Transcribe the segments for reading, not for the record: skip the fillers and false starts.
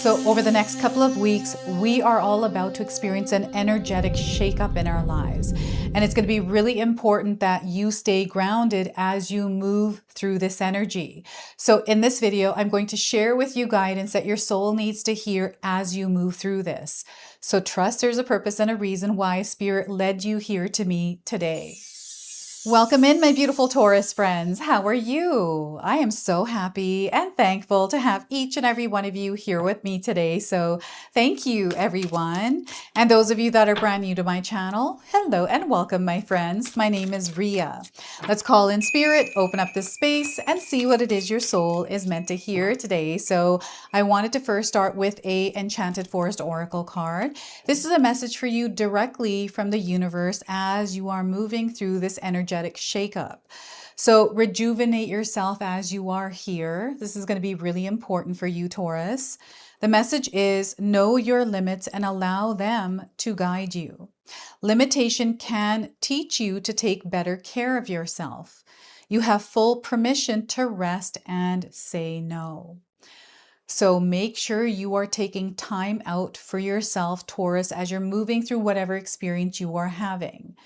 So over the next couple of weeks, we are all about to experience an energetic shakeup in our lives. And it's going to be really important that you stay grounded as you move through this energy. So in this video, I'm going to share with you guidance that your soul needs to hear as you move through this. So trust there's a purpose and a reason why Spirit led you here to me today. Welcome in, my beautiful Taurus friends. How are you? I am so happy and thankful to have each and every one of you here with me today. So thank you, everyone. And those of you that are brand new to my channel, hello and welcome, my friends. My name is Ria. Let's call in spirit, open up this space, and see what it is your soul is meant to hear today. So I wanted to first start with a Enchanted Forest Oracle card. This is a message for you directly from the universe as you are moving through this energetic shakeup. So rejuvenate yourself as you are here. This is going to be really important for you, Taurus. The message is know your limits and allow them to guide you. Limitation can teach you to take better care of yourself. You have full permission to rest and say no. So make sure you are taking time out for yourself, Taurus, as you're moving through whatever experience you are having.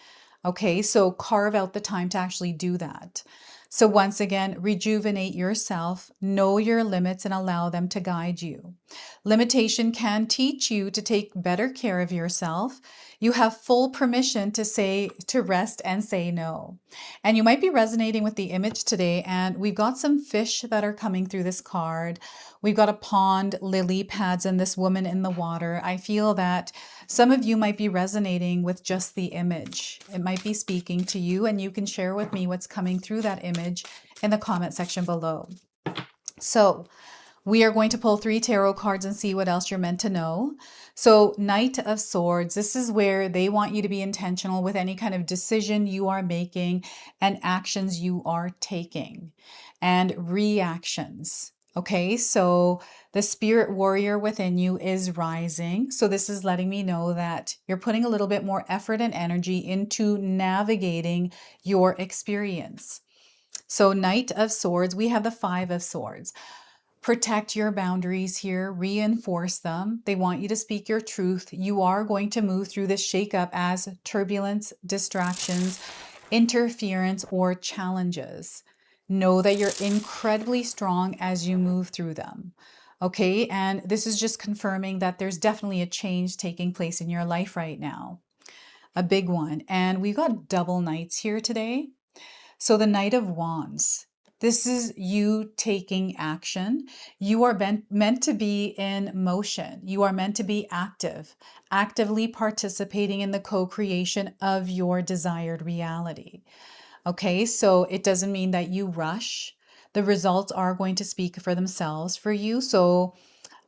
Okay, so carve out the time to actually do that. So once again, rejuvenate yourself, know your limits, and allow them to guide you. Limitation can teach you to take better care of yourself. You have full permission to rest and say no. And you might be resonating with the image today, and we've got some fish that are coming through this card. We've got a pond, lily pads, and this woman in the water. I feel that some of you might be resonating with just the image. It might be speaking to you, and you can share with me what's coming through that image in the comment section below. So we are going to pull 3 tarot cards and see what else you're meant to know. So Knight of Swords, this is where they want you to be intentional with any kind of decision you are making and actions you are taking and reactions. Okay, so the spirit warrior within you is rising. So this is letting me know that you're putting a little bit more effort and energy into navigating your experience. So Knight of Swords, we have the 5 of Swords. Protect your boundaries here, reinforce them. They want you to speak your truth. You are going to move through this shakeup as turbulence, distractions, interference, or challenges. Know that you're incredibly strong as you move through them. Okay, and this is just confirming that there's definitely a change taking place in your life right now. A big one. And we've got double knights here today. So the Knight of Wands. This is you taking action. You are meant to be in motion. You are meant to be active, actively participating in the co-creation of your desired reality. Okay, so it doesn't mean that you rush. The results are going to speak for themselves for you. So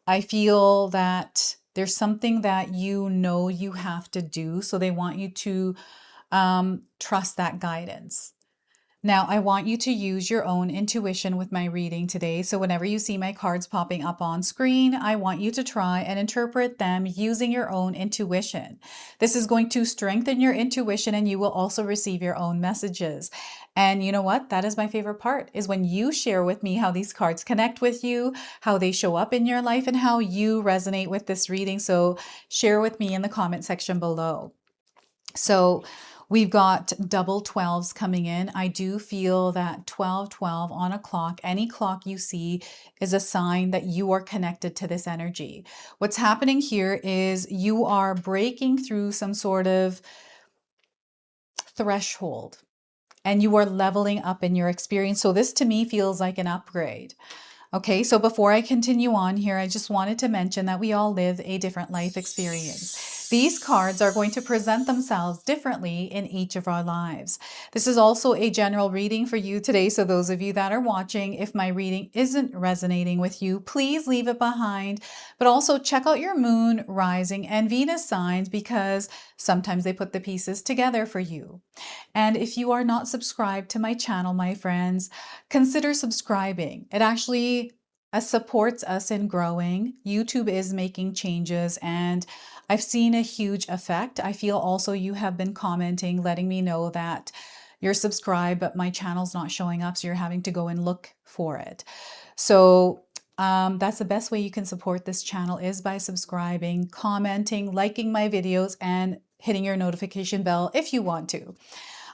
I feel that there's something that you know you have to do. So they want you to trust that guidance. Now, I want you to use your own intuition with my reading today. So whenever you see my cards popping up on screen, I want you to try and interpret them using your own intuition. This is going to strengthen your intuition, and you will also receive your own messages. And you know what? That is my favorite part, is when you share with me how these cards connect with you, how they show up in your life, and how you resonate with this reading. So share with me in the comment section below. So we've got double 12s coming in. I do feel that 12 on a clock, any clock you see, is a sign that you are connected to this energy. What's happening here is you are breaking through some sort of threshold and you are leveling up in your experience. So this to me feels like an upgrade. Okay, so before I continue on here, I just wanted to mention that we all live a different life experience. These cards are going to present themselves differently in each of our lives. This is also a general reading for you today, so those of you that are watching, if my reading isn't resonating with you, please leave it behind, but also check out your moon, rising, and Venus signs because sometimes they put the pieces together for you. And if you are not subscribed to my channel, my friends, consider subscribing. It actually supports us in growing. YouTube is making changes and I've seen a huge effect. I feel also you have been commenting, letting me know that you're subscribed, but my channel's not showing up, so you're having to go and look for it. So That's the best way you can support this channel is by subscribing, commenting, liking my videos, and hitting your notification bell if you want to.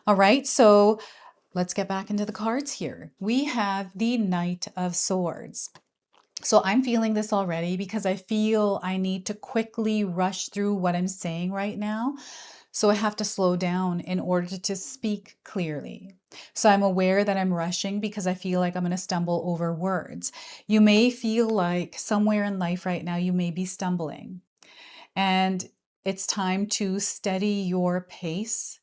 All right, so let's get back into the cards here. We have the Knight of Swords. So I'm feeling this already because I feel I need to quickly rush through what I'm saying right now. So I have to slow down in order to speak clearly. So I'm aware that I'm rushing because I feel like I'm going to stumble over words. You may feel like somewhere in life right now you may be stumbling, and it's time to steady your pace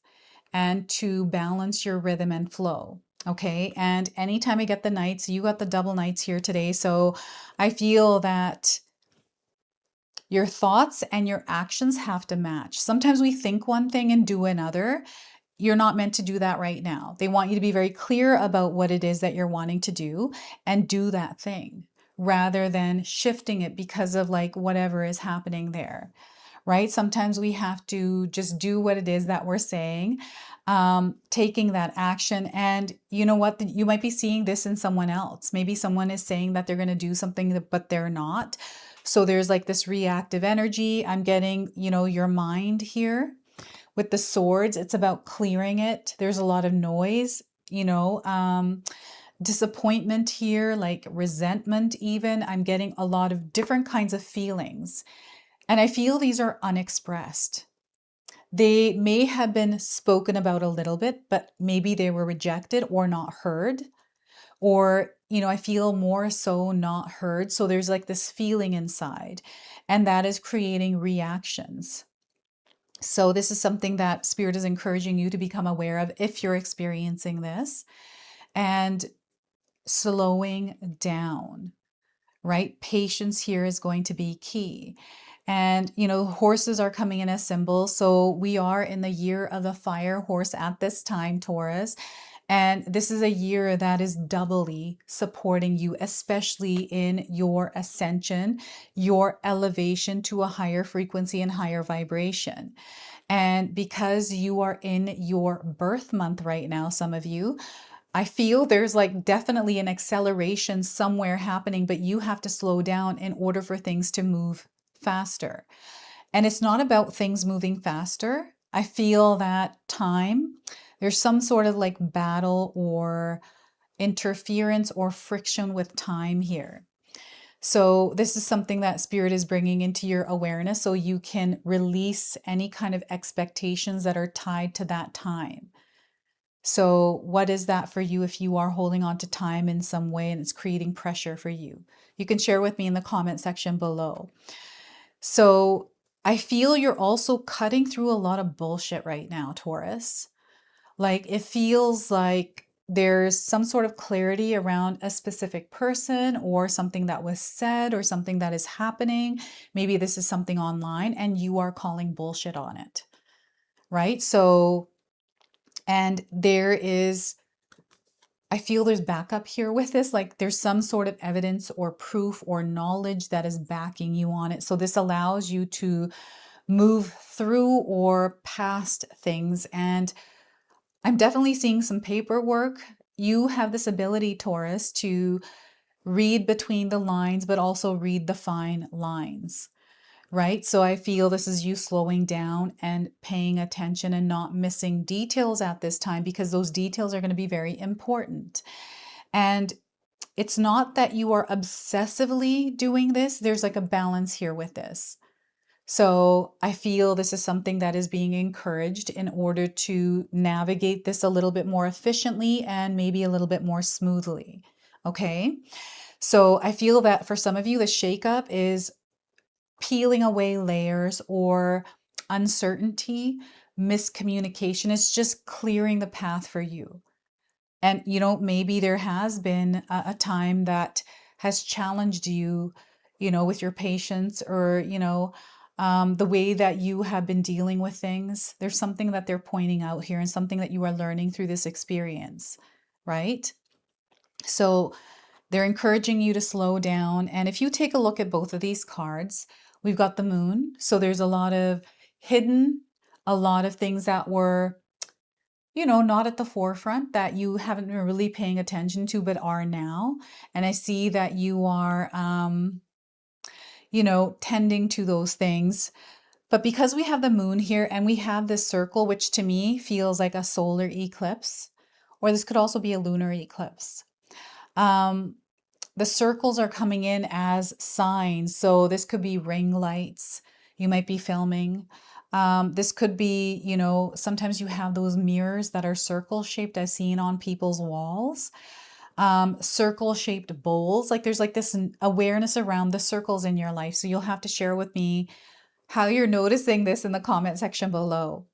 and to balance your rhythm and flow. Okay. And anytime I get the knights, you got the double knights here today. So I feel that your thoughts and your actions have to match. Sometimes we think one thing and do another. You're not meant to do that right now. They want you to be very clear about what it is that you're wanting to do and do that thing rather than shifting it because of like whatever is happening there, right? Sometimes we have to just do what it is that we're saying, taking that action. And you know what? You might be seeing this in someone else. Maybe someone is saying that they're going to do something, but they're not. So there's like this reactive energy. I'm getting, your mind here. With the swords, it's about clearing it. There's a lot of noise, disappointment here, like resentment even. I'm getting a lot of different kinds of feelings. And I feel these are unexpressed. They may have been spoken about a little bit, but maybe they were rejected or not heard. Or, I feel more so not heard. So there's like this feeling inside, and that is creating reactions. So this is something that Spirit is encouraging you to become aware of if you're experiencing this, and slowing down, right? Patience here is going to be key. And, horses are coming in as symbols. So we are in the year of the fire horse at this time, Taurus. And this is a year that is doubly supporting you, especially in your ascension, your elevation to a higher frequency and higher vibration. And because you are in your birth month right now, some of you, I feel there's like definitely an acceleration somewhere happening, but you have to slow down in order for things to move faster. And it's not about things moving faster. I feel that there's some sort of like battle or interference or friction with time here. So this is something that Spirit is bringing into your awareness so you can release any kind of expectations that are tied to that time. So what is that for you if you are holding on to time in some way and it's creating pressure for you? You can share with me in the comment section below. So I feel you're also cutting through a lot of bullshit right now, Taurus. Like it feels like there's some sort of clarity around a specific person or something that was said or something that is happening. Maybe this is something online and you are calling bullshit on it, right? So, and I feel there's backup here with this, like there's some sort of evidence or proof or knowledge that is backing you on it. So this allows you to move through or past things. And I'm definitely seeing some paperwork. You have this ability, Taurus, to read between the lines, but also read the fine lines, right? So I feel this is you slowing down and paying attention and not missing details at this time, because those details are going to be very important. And it's not that you are obsessively doing this. There's like a balance here with this. So I feel this is something that is being encouraged in order to navigate this a little bit more efficiently and maybe a little bit more smoothly. Okay. So I feel that for some of you, the shakeup is peeling away layers or uncertainty, miscommunication. It's just clearing the path for you. And, maybe there has been a time that has challenged you, with your patience or, the way that you have been dealing with things. There's something that they're pointing out here and something that you are learning through this experience, right? So they're encouraging you to slow down. And if you take a look at both of these cards, we've got the moon. So there's a lot of hidden, a lot of things that were not at the forefront, that you haven't been really paying attention to, but are now. And I see that you are, tending to those things. But because we have the moon here and we have this circle, which to me feels like a solar eclipse, or this could also be a lunar eclipse. Um, the circles are coming in as signs. So this could be ring lights. You might be filming. This could be, sometimes you have those mirrors that are circle shaped as seen on people's walls. Circle shaped bowls. Like there's like this awareness around the circles in your life. So you'll have to share with me how you're noticing this in the comment section below.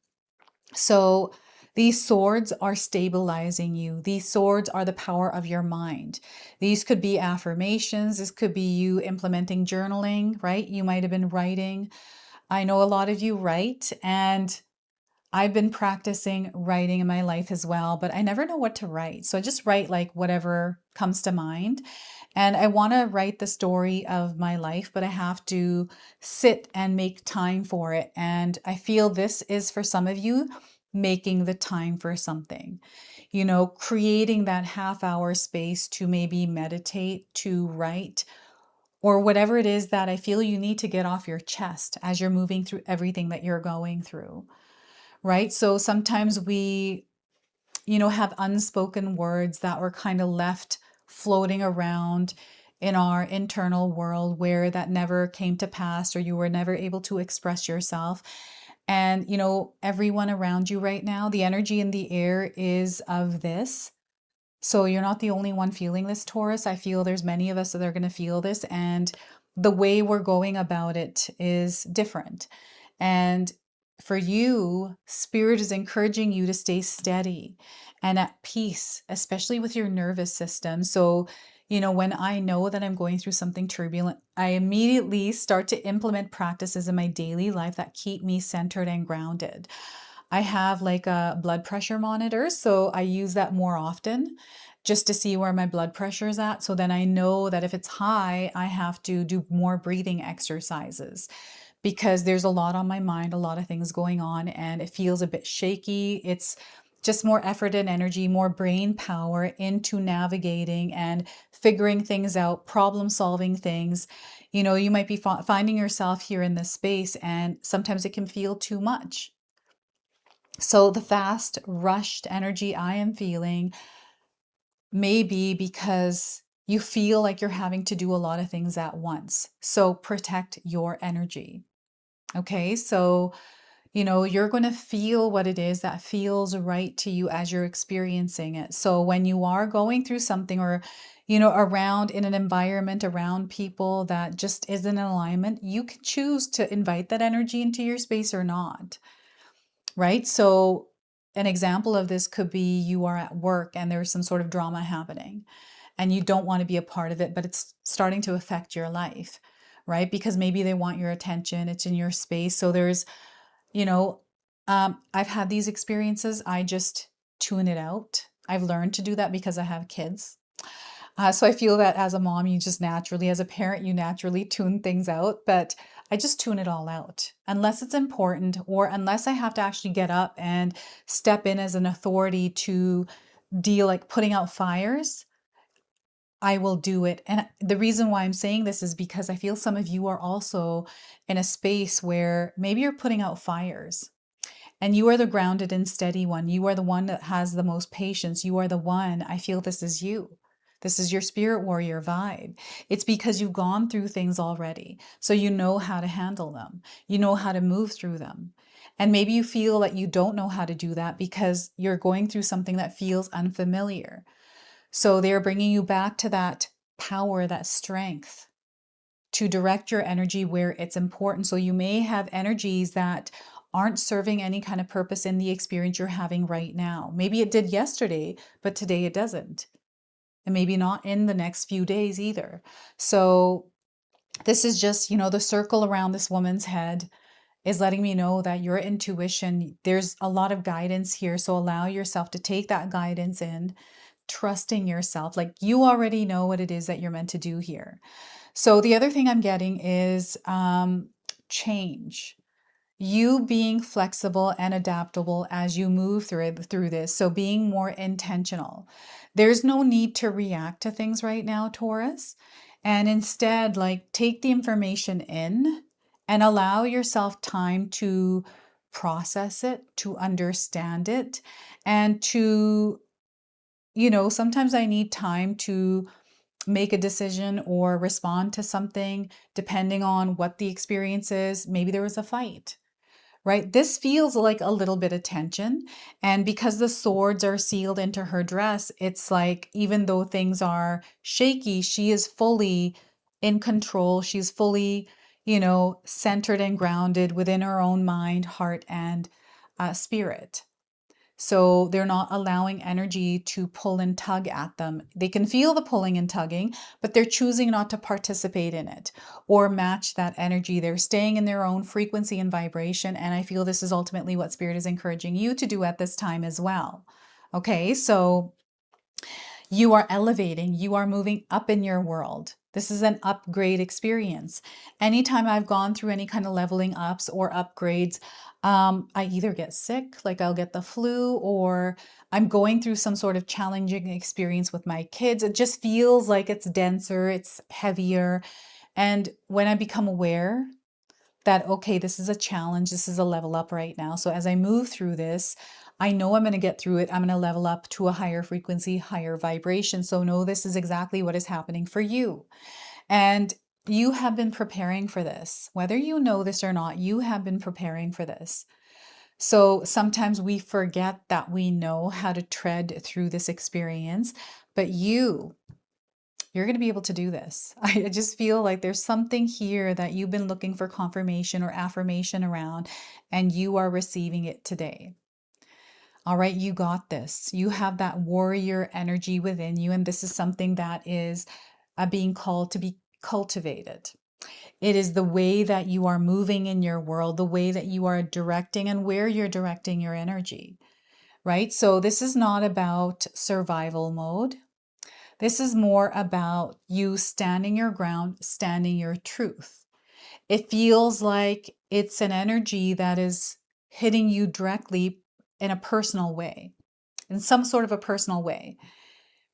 So these swords are stabilizing you. These swords are the power of your mind. These could be affirmations. This could be you implementing journaling, right? You might have been writing. I know a lot of you write, and I've been practicing writing in my life as well, but I never know what to write. So I just write like whatever comes to mind. And I want to write the story of my life, but I have to sit and make time for it. And I feel this is for some of you making the time for something, creating that half-hour space to maybe meditate, to write, or whatever it is that I feel you need to get off your chest as you're moving through everything that you're going through. Right? So sometimes we, have unspoken words that were kind of left floating around in our internal world where that never came to pass, or you were never able to express yourself. And, everyone around you right now, the energy in the air is of this. So you're not the only one feeling this, Taurus. I feel there's many of us that are going to feel this, and the way we're going about it is different. And for you, Spirit is encouraging you to stay steady and at peace, especially with your nervous system. So, when I know that I'm going through something turbulent, I immediately start to implement practices in my daily life that keep me centered and grounded. I have like a blood pressure monitor, so I use that more often just to see where my blood pressure is at. So then I know that if it's high, I have to do more breathing exercises because there's a lot on my mind, a lot of things going on, and it feels a bit shaky. It's just more effort and energy, more brain power into navigating and figuring things out, problem solving things. You might be finding yourself here in this space, and sometimes it can feel too much. So the fast, rushed energy I am feeling may be because you feel like you're having to do a lot of things at once. So protect your energy. Okay, so you're going to feel what it is that feels right to you as you're experiencing it. So when you are going through something, or around in an environment around people that just isn't in alignment, you can choose to invite that energy into your space or not. Right? So an example of this could be you are at work and there's some sort of drama happening and you don't want to be a part of it, but it's starting to affect your life, right? Because maybe they want your attention, it's in your space. So there's, I've had these experiences. I just tune it out. I've learned to do that because I have kids. So I feel that as a mom, you just naturally, as a parent, you naturally tune things out, but I just tune it all out unless it's important, or unless I have to actually get up and step in as an authority to deal, like putting out fires. I will do it. And the reason why I'm saying this is because I feel some of you are also in a space where maybe you're putting out fires. And you are the grounded and steady one. You are the one that has the most patience. You are the one, I feel this is you. This is your spirit warrior vibe. It's because you've gone through things already. So you know how to handle them. You know how to move through them. And maybe you feel that you don't know how to do that because you're going through something that feels unfamiliar. So they're bringing you back to that power, that strength, to direct your energy where it's important. So you may have energies that aren't serving any kind of purpose in the experience you're having right now. Maybe it did yesterday, but today it doesn't. And maybe not in the next few days either. So this is just, the circle around this woman's head is letting me know that your intuition, there's a lot of guidance here. So allow yourself to take that guidance in, trusting yourself. Like you already know what it is that you're meant to do here. So the other thing I'm getting is change. You being flexible and adaptable as you move through this. So being more intentional. There's no need to react to things right now, Taurus. And instead, like, take the information in and allow yourself time to process it, to understand it, and to, sometimes I need time to make a decision or respond to something depending on what the experience is. Maybe there was a fight, right? This feels like a little bit of tension. And because the swords are sealed into her dress, it's like, even though things are shaky, she is fully in control. She's fully, centered and grounded within her own mind, heart, and spirit. So they're not allowing energy to pull and tug at them. They can feel the pulling and tugging, but they're choosing not to participate in it or match that energy. They're staying in their own frequency and vibration. And I feel this is ultimately what Spirit is encouraging you to do at this time as well. Okay, so you are elevating, you are moving up in your world. This is an upgrade experience. Anytime I've gone through any kind of leveling ups or upgrades, I either get sick, like I'll get the flu, or I'm going through some sort of challenging experience with my kids. It just feels like it's denser, it's heavier. And when I become aware that, okay, this is a challenge, this is a level up right now. So as I move through this, I know I'm going to get through it. I'm going to level up to a higher frequency, higher vibration. So know this is exactly what is happening for you. And you have been preparing for this. Whether you know this or not, you have been preparing for this. So sometimes we forget that we know how to tread through this experience, but you're going to be able to do this. I just feel like there's something here that you've been looking for confirmation or affirmation around, and you are receiving it today. All right, you got this. You have that warrior energy within you, and this is something that is being called to be cultivated. It is the way that you are moving in your world, the way that you are directing and where you're directing your energy, right? So this is not about survival mode. This is more about you standing your ground, standing your truth. It feels like it's an energy that is hitting you directly in a personal way, in some sort of a personal way,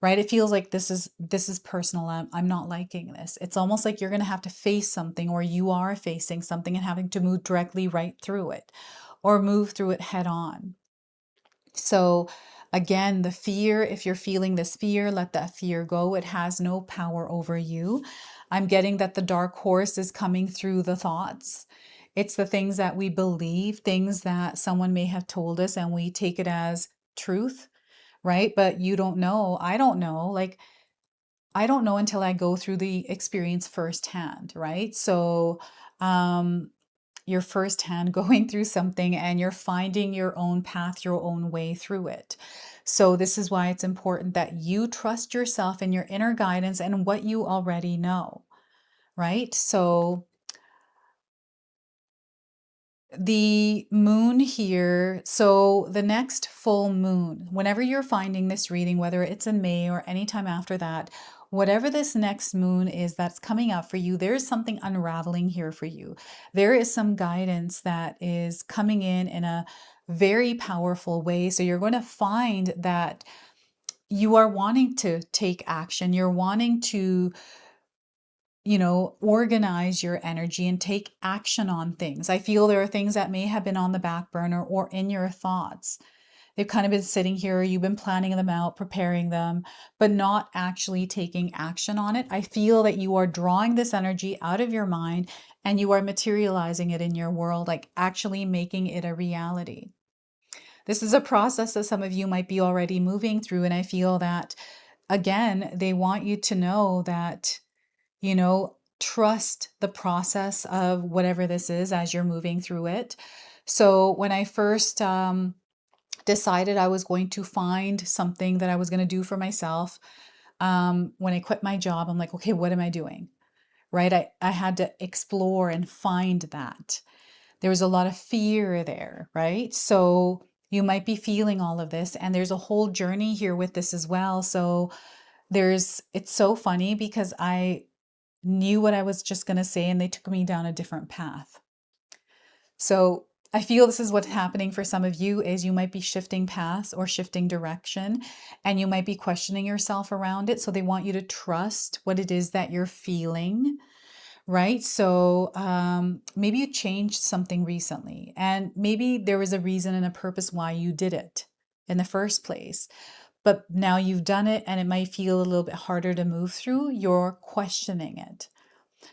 right? It feels like this is personal. I'm not liking this. It's almost like you're going to have to face something, or you are facing something and having to move directly right through it or move through it head on. So again, the fear, if you're feeling this fear, let that fear go. It has no power over you. I'm getting that the dark horse is coming through the thoughts. It's the things that we believe, things that someone may have told us and we take it as truth, right? But you don't know. I don't know. Like, I don't know until I go through the experience firsthand, right? So, you're firsthand going through something and you're finding your own path, your own way through it. So this is why it's important that you trust yourself and your inner guidance and what you already know, right? So the moon here, so the next full moon, whenever you're finding this reading, whether it's in May or anytime after that, whatever this next moon is that's coming up for you, there's something unraveling here for you. There is some guidance that is coming in a very powerful way. So you're going to find that you are wanting to take action. You're wanting to organize your energy and take action on things. I feel there are things that may have been on the back burner or in your thoughts. They've kind of been sitting here, you've been planning them out, preparing them, but not actually taking action on it. I feel that you are drawing this energy out of your mind and you are materializing it in your world, like actually making it a reality. This is a process that some of you might be already moving through. And I feel that, again, they want you to know that trust the process of whatever this is as you're moving through it. So when I first decided I was going to find something that I was going to do for myself, when I quit my job, I'm like, okay, what am I doing? Right? I had to explore and find that. There was a lot of fear there, right? So you might be feeling all of this, and there's a whole journey here with this as well. So it's so funny because I knew what I was just going to say and they took me down a different path. So I feel this is what's happening for some of you is you might be shifting paths or shifting direction, and you might be questioning yourself around it. So they want you to trust what it is that you're feeling, right? So maybe you changed something recently, and maybe there was a reason and a purpose why you did it in the first place. But now you've done it and it might feel a little bit harder to move through. You're questioning it.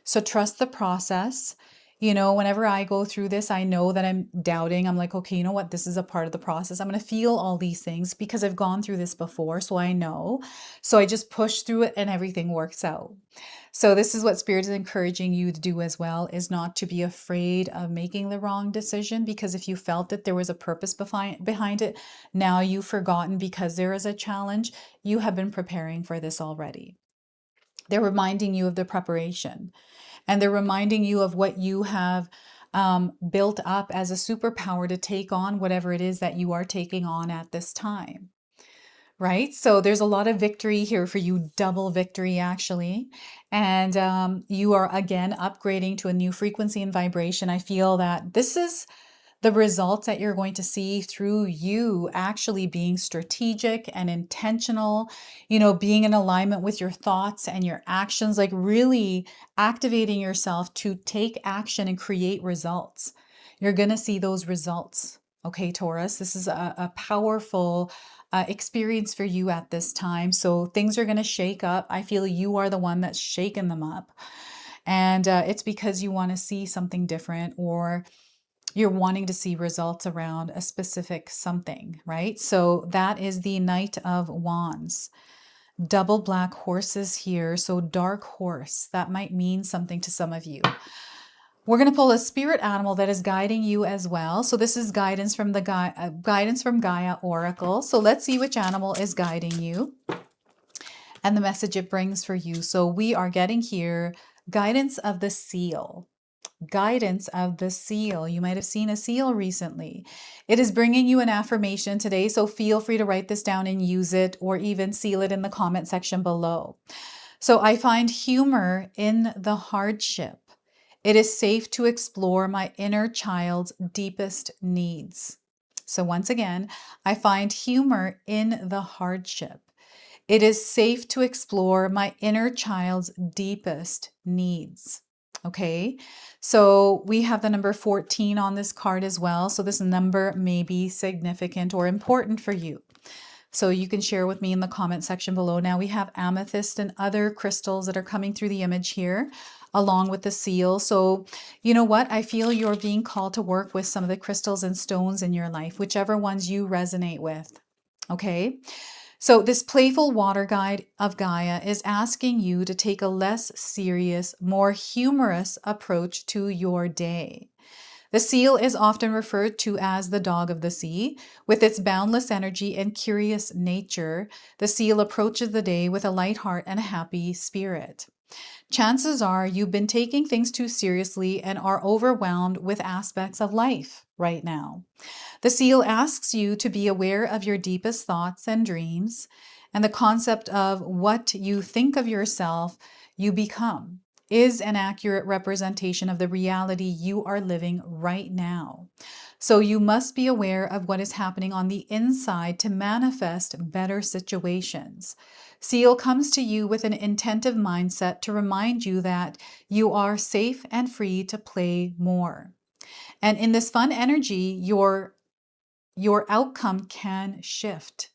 So trust the process. You know, whenever I go through this, I know that I'm doubting. I'm like, okay, you know what? This is a part of the process. I'm going to feel all these things because I've gone through this before. So I know. So I just push through it and everything works out. So this is what Spirit is encouraging you to do as well, is not to be afraid of making the wrong decision, because if you felt that there was a purpose behind it, now you've forgotten because there is a challenge. You have been preparing for this already. They're reminding you of the preparation. And they're reminding you of what you have built up as a superpower to take on whatever it is that you are taking on at this time, right? So there's a lot of victory here for you, double victory actually. And you are again upgrading to a new frequency and vibration. I feel that this is the results that you're going to see through you actually being strategic and intentional, you know, being in alignment with your thoughts and your actions, like really activating yourself to take action and create results. You're going to see those results. Okay, Taurus, this is a powerful experience for you at this time. So things are going to shake up. I feel you are the one that's shaken them up. And it's because you want to see something different, or you're wanting to see results around a specific something, right? So that is the Knight of Wands. Double black horses here. So dark horse, that might mean something to some of you. We're going to pull a spirit animal that is guiding you as well. So this is guidance from the guidance from Gaia Oracle. So let's see which animal is guiding you and the message it brings for you. So we are getting here guidance of the seal. Guidance of the seal. You might have seen a seal recently. It is bringing you an affirmation today, so feel free to write this down and use it, or even seal it in the comment section below. So I find humor in the hardship. It is safe to explore my inner child's deepest needs. So once again, I find humor in the hardship. It is safe to explore my inner child's deepest needs. Okay, so we have the number 14 on this card as well. So this number may be significant or important for you. So you can share with me in the comment section below. Now we have amethyst and other crystals that are coming through the image here, along with the seal. So you know what? I feel you're being called to work with some of the crystals and stones in your life, whichever ones you resonate with. Okay. So this playful water guide of Gaia is asking you to take a less serious, more humorous approach to your day. The seal is often referred to as the dog of the sea. With its boundless energy and curious nature, the seal approaches the day with a light heart and a happy spirit. Chances are you've been taking things too seriously and are overwhelmed with aspects of life right now. The seal asks you to be aware of your deepest thoughts and dreams, and the concept of what you think of yourself, you become, is an accurate representation of the reality you are living right now. So you must be aware of what is happening on the inside to manifest better situations. Seal comes to you with an intentive mindset to remind you that you are safe and free to play more. And in this fun energy, your outcome can shift.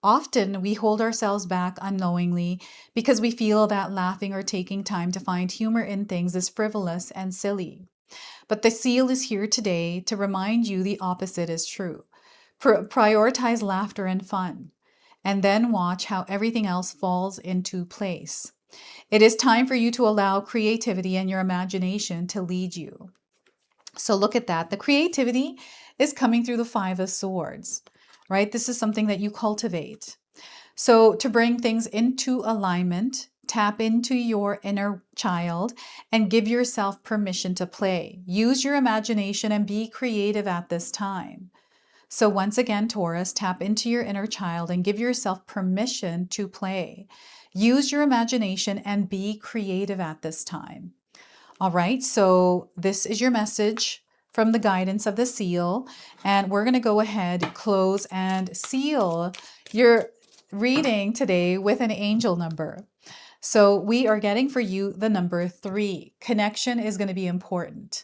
Often we hold ourselves back unknowingly because we feel that laughing or taking time to find humor in things is frivolous and silly. But the seal is here today to remind you the opposite is true. Prioritize laughter and fun, and then watch how everything else falls into place. It is time for you to allow creativity and your imagination to lead you. So look at that. The creativity is coming through the Five of Swords, right? This is something that you cultivate. So to bring things into alignment, tap into your inner child and give yourself permission to play. Use your imagination and be creative at this time. So once again, Taurus, tap into your inner child and give yourself permission to play. Use your imagination and be creative at this time. All right, so this is your message from the guidance of the seal. And we're going to go ahead, close, and seal your reading today with an angel number. So we are getting for you the number 3. Connection is going to be important.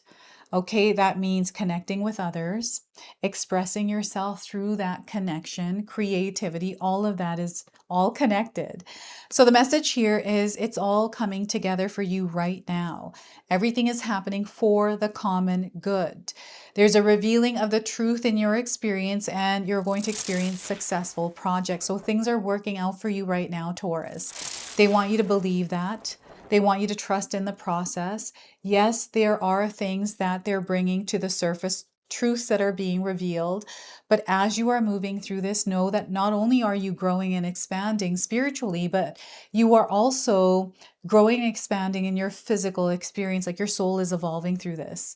Okay, that means connecting with others, expressing yourself through that connection, creativity, all of that is all connected. So the message here is it's all coming together for you right now. Everything is happening for the common good. There's a revealing of the truth in your experience, and you're going to experience successful projects. So things are working out for you right now, Taurus. They want you to believe that. They want you to trust in the process. Yes, there are things that they're bringing to the surface, truths that are being revealed. But as you are moving through this, know that not only are you growing and expanding spiritually, but you are also growing and expanding in your physical experience. Like your soul is evolving through this,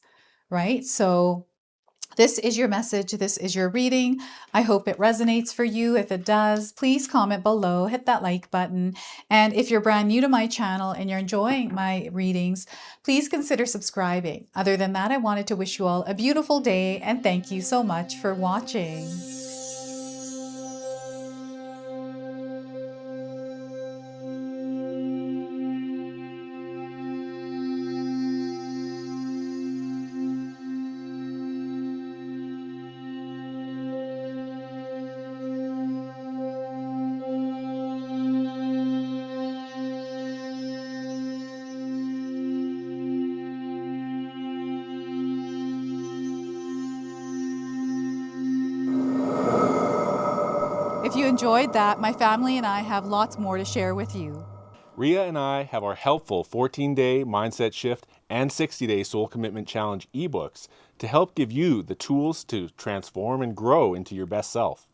right? So this is your message. This is your reading. I hope it resonates for you. If it does, please comment below, hit that like button. And if you're brand new to my channel and you're enjoying my readings, please consider subscribing. Other than that, I wanted to wish you all a beautiful day and thank you so much for watching. If you enjoyed that, my family and I have lots more to share with you. Ria and I have our helpful 14-day mindset shift and 60-day soul commitment challenge ebooks to help give you the tools to transform and grow into your best self.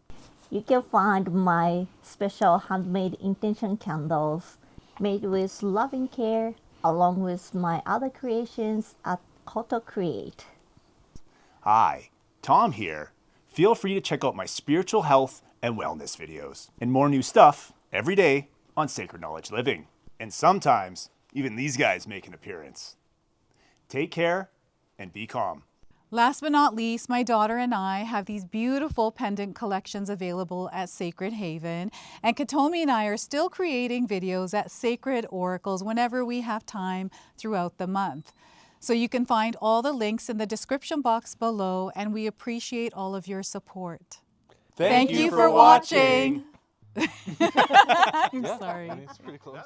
You can find my special handmade intention candles made with loving care along with my other creations at Koto Create. Hi, Tom here. Feel free to check out my spiritual health and wellness videos and more new stuff every day on Sacred Knowledge Living. And sometimes even these guys make an appearance. Take care and be calm. Last but not least, my daughter and I have these beautiful pendant collections available at Sacred Haven. And Katomi and I are still creating videos at Sacred Oracles whenever we have time throughout the month. So you can find all the links in the description box below, and we appreciate all of your support. Thank you for watching. I'm sorry. It's pretty close.